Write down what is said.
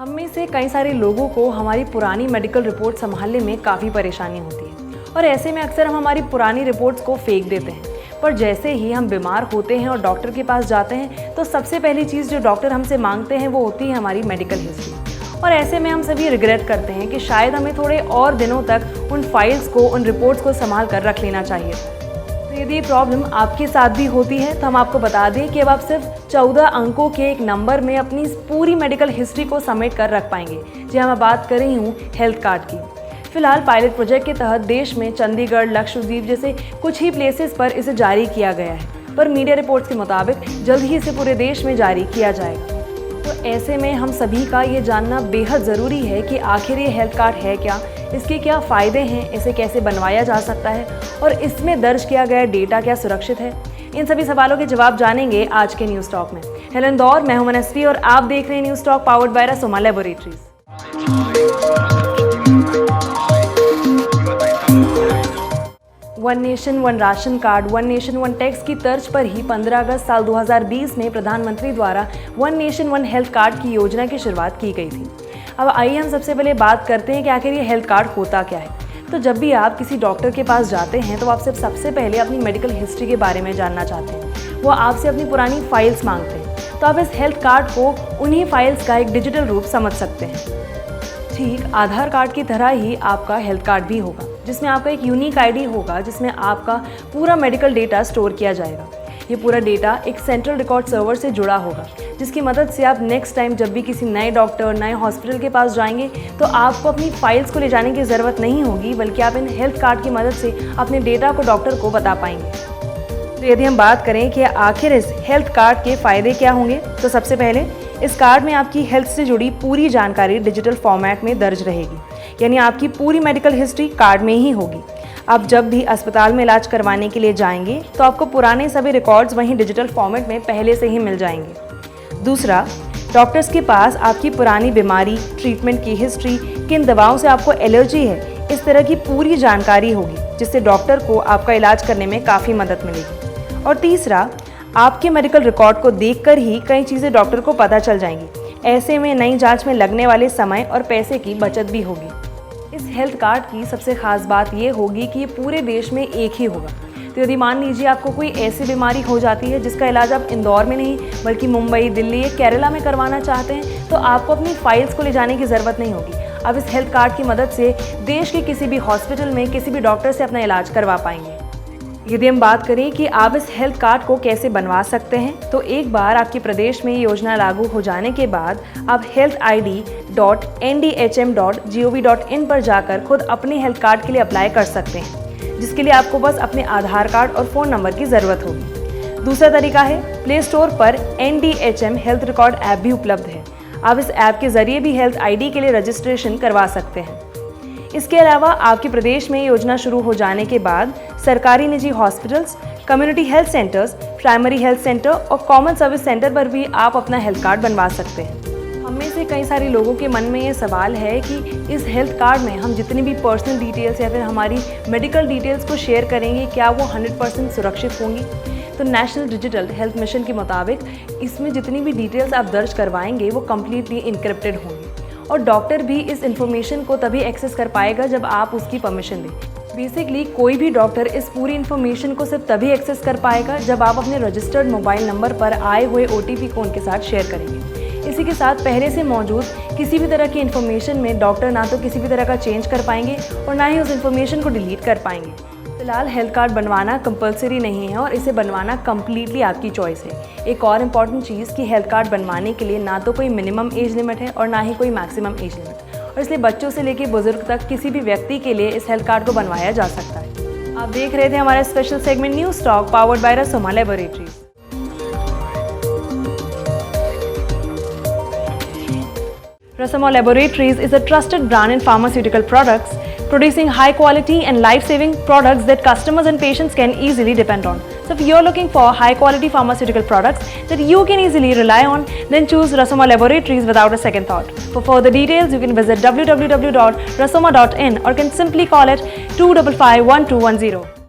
हम में से कई सारे लोगों को हमारी पुरानी मेडिकल रिपोर्ट संभालने में काफ़ी परेशानी होती है और ऐसे में अक्सर हम हमारी पुरानी रिपोर्ट्स को फेंक देते हैं। पर जैसे ही हम बीमार होते हैं और डॉक्टर के पास जाते हैं तो सबसे पहली चीज़ जो डॉक्टर हमसे मांगते हैं वो होती है हमारी मेडिकल हिस्ट्री। और ऐसे में हम सभी रिग्रेट करते हैं कि शायद हमें थोड़े और दिनों तक उन फाइल्स को, उन रिपोर्ट्स को संभाल कर रख लेना चाहिए। तो यदि ये प्रॉब्लम आपके साथ भी होती है तो हम आपको बता दें कि अब आप सिर्फ 14 अंकों के एक नंबर में अपनी पूरी मेडिकल हिस्ट्री को समेट कर रख पाएंगे। जी हाँ, मैं बात कर रही हूँ हेल्थ कार्ड की। फिलहाल पायलट प्रोजेक्ट के तहत देश में चंडीगढ़, लक्षद्वीप जैसे कुछ ही प्लेसेस पर इसे जारी किया गया है, पर मीडिया रिपोर्ट्स के मुताबिक जल्द ही इसे पूरे देश में जारी किया जाएगा। तो ऐसे में हम सभी का ये जानना बेहद ज़रूरी है कि आखिर ये हेल्थ कार्ड है क्या, इसके क्या फ़ायदे हैं, इसे कैसे बनवाया जा सकता है और इसमें दर्ज किया गया डेटा क्या सुरक्षित है। इन सभी सवालों के जवाब जानेंगे आज के न्यूज़ टॉक में। हेलो इंदौर, मैं हूं मनस्वी और आप देख रहे हैं news talk powered by Rasoma laboratories. One nation one ration card, one nation one tax की तर्ज पर ही 15 अगस्त साल 2020 में प्रधानमंत्री द्वारा one nation one health card की योजना की शुरुआत की गई थी। अब आइए हम सबसे पहले बात करते हैं कि आखिर ये हेल्थ कार्ड होता क्या है। तो जब भी आप किसी डॉक्टर के पास जाते हैं तो आप सबसे पहले अपनी मेडिकल हिस्ट्री के बारे में जानना चाहते हैं। वो आपसे अपनी पुरानी फाइल्स मांगते हैं, तो आप इस हेल्थ कार्ड को उन्हीं फाइल्स का एक डिजिटल रूप समझ सकते हैं। ठीक आधार कार्ड की तरह ही आपका हेल्थ कार्ड भी होगा, जिसमें आपका एक यूनिक आईडी होगा, जिसमें आपका पूरा मेडिकल डेटा स्टोर किया जाएगा। ये पूरा डेटा एक सेंट्रल रिकॉर्ड सर्वर से जुड़ा होगा, जिसकी मदद से आप नेक्स्ट टाइम जब भी किसी नए डॉक्टर, नए हॉस्पिटल के पास जाएंगे तो आपको अपनी फाइल्स को ले जाने की ज़रूरत नहीं होगी, बल्कि आप इन हेल्थ कार्ड की मदद से अपने डेटा को डॉक्टर को बता पाएंगे। तो यदि हम बात करें कि आखिर इस हेल्थ कार्ड के फ़ायदे क्या होंगे, तो सबसे पहले इस कार्ड में आपकी हेल्थ से जुड़ी पूरी जानकारी डिजिटल फॉर्मेट में दर्ज रहेगी, यानी आपकी पूरी मेडिकल हिस्ट्री कार्ड में ही होगी। आप जब भी अस्पताल में इलाज करवाने के लिए जाएंगे तो आपको पुराने सभी रिकॉर्ड्स वहीं डिजिटल फॉर्मेट में पहले से ही मिल जाएंगे। दूसरा, डॉक्टर्स के पास आपकी पुरानी बीमारी, ट्रीटमेंट की हिस्ट्री, किन दवाओं से आपको एलर्जी है, इस तरह की पूरी जानकारी होगी, जिससे डॉक्टर को आपका इलाज करने में काफ़ी मदद मिलेगी। और तीसरा, आपके मेडिकल रिकॉर्ड को देखकर ही कई चीज़ें डॉक्टर को पता चल जाएंगी। ऐसे में नई जांच में लगने वाले समय और पैसे की बचत भी होगी। इस हेल्थ कार्ड की सबसे खास बात ये होगी कि ये पूरे देश में एक ही होगा। तो यदि मान लीजिए आपको कोई ऐसी बीमारी हो जाती है जिसका इलाज आप इंदौर में नहीं बल्कि मुंबई, दिल्ली या केरला में करवाना चाहते हैं, तो आपको अपनी फाइल्स को ले जाने की ज़रूरत नहीं होगी। आप इस हेल्थ कार्ड की मदद से देश के किसी भी हॉस्पिटल में किसी भी डॉक्टर से अपना इलाज करवा पाएंगे। यदि हम बात करें कि आप इस हेल्थ कार्ड को कैसे बनवा सकते हैं, तो एक बार आपके प्रदेश में ये योजना लागू हो जाने के बाद आप healthid.ndhm.gov.in पर जाकर खुद अपने हेल्थ कार्ड के लिए अप्लाई कर सकते हैं, जिसके लिए आपको बस अपने आधार कार्ड और फ़ोन नंबर की ज़रूरत होगी। दूसरा तरीका है, प्ले स्टोर पर NDHM हेल्थ रिकॉर्ड ऐप भी उपलब्ध है। आप इस ऐप के ज़रिए भी हेल्थ ID के लिए रजिस्ट्रेशन करवा सकते हैं। इसके अलावा आपके प्रदेश में योजना शुरू हो जाने के बाद सरकारी निजी hospitals, community health centres, primary health centre और कॉमन सर्विस सेंटर पर भी आप अपना हेल्थ कार्ड बनवा सकते हैं। हम में से कई सारे लोगों के मन में ये सवाल है कि इस हेल्थ कार्ड में हम जितनी भी पर्सनल डिटेल्स या फिर हमारी मेडिकल डिटेल्स को शेयर करेंगे, क्या वो 100% सुरक्षित होंगी। तो नेशनल डिजिटल हेल्थ मिशन के मुताबिक इसमें जितनी भी डिटेल्स आप दर्ज करवाएंगे वो कम्प्लीटली इनक्रिप्टेड होंगी और डॉक्टर भी इस इन्फॉर्मेशन को तभी एक्सेस कर पाएगा जब आप उसकी परमिशन दें। बेसिकली कोई भी डॉक्टर इस पूरी इन्फॉर्मेशन को सिर्फ तभी एक्सेस कर पाएगा जब आप अपने रजिस्टर्ड मोबाइल नंबर पर आए हुए OTP को उनके साथ शेयर करेंगे। इसी के साथ पहले से मौजूद किसी भी तरह की इन्फॉर्मेशन में डॉक्टर ना तो किसी भी तरह का चेंज कर पाएंगे और ना ही उस इन्फॉर्मेशन को डिलीट कर पाएंगे। फिलहाल हेल्थ कार्ड बनवाना कंपलसरी नहीं है और इसे बनवाना कम्प्लीटली आपकी चॉइस है। एक और इम्पॉर्टेंट चीज़ कि हेल्थ कार्ड बनवाने के लिए ना तो कोई मिनिमम एज लिमिट है और ना ही कोई मैक्सिमम एज लिमिट, और इसलिए बच्चों से लेकर बुजुर्ग तक किसी भी व्यक्ति के लिए इस हेल्थ कार्ड को बनवाया जा सकता है। आप देख रहे थे हमारा special segment news talk powered by Rasoma laboratories. Rasoma Laboratories is a trusted brand in pharmaceutical products, producing high quality and life-saving products that customers and patients can easily depend on. So if you're looking for high quality pharmaceutical products that you can easily rely on, then choose Rasoma Laboratories without a second thought. For further details, you can visit www.rasoma.in or can simply call it 255 1210.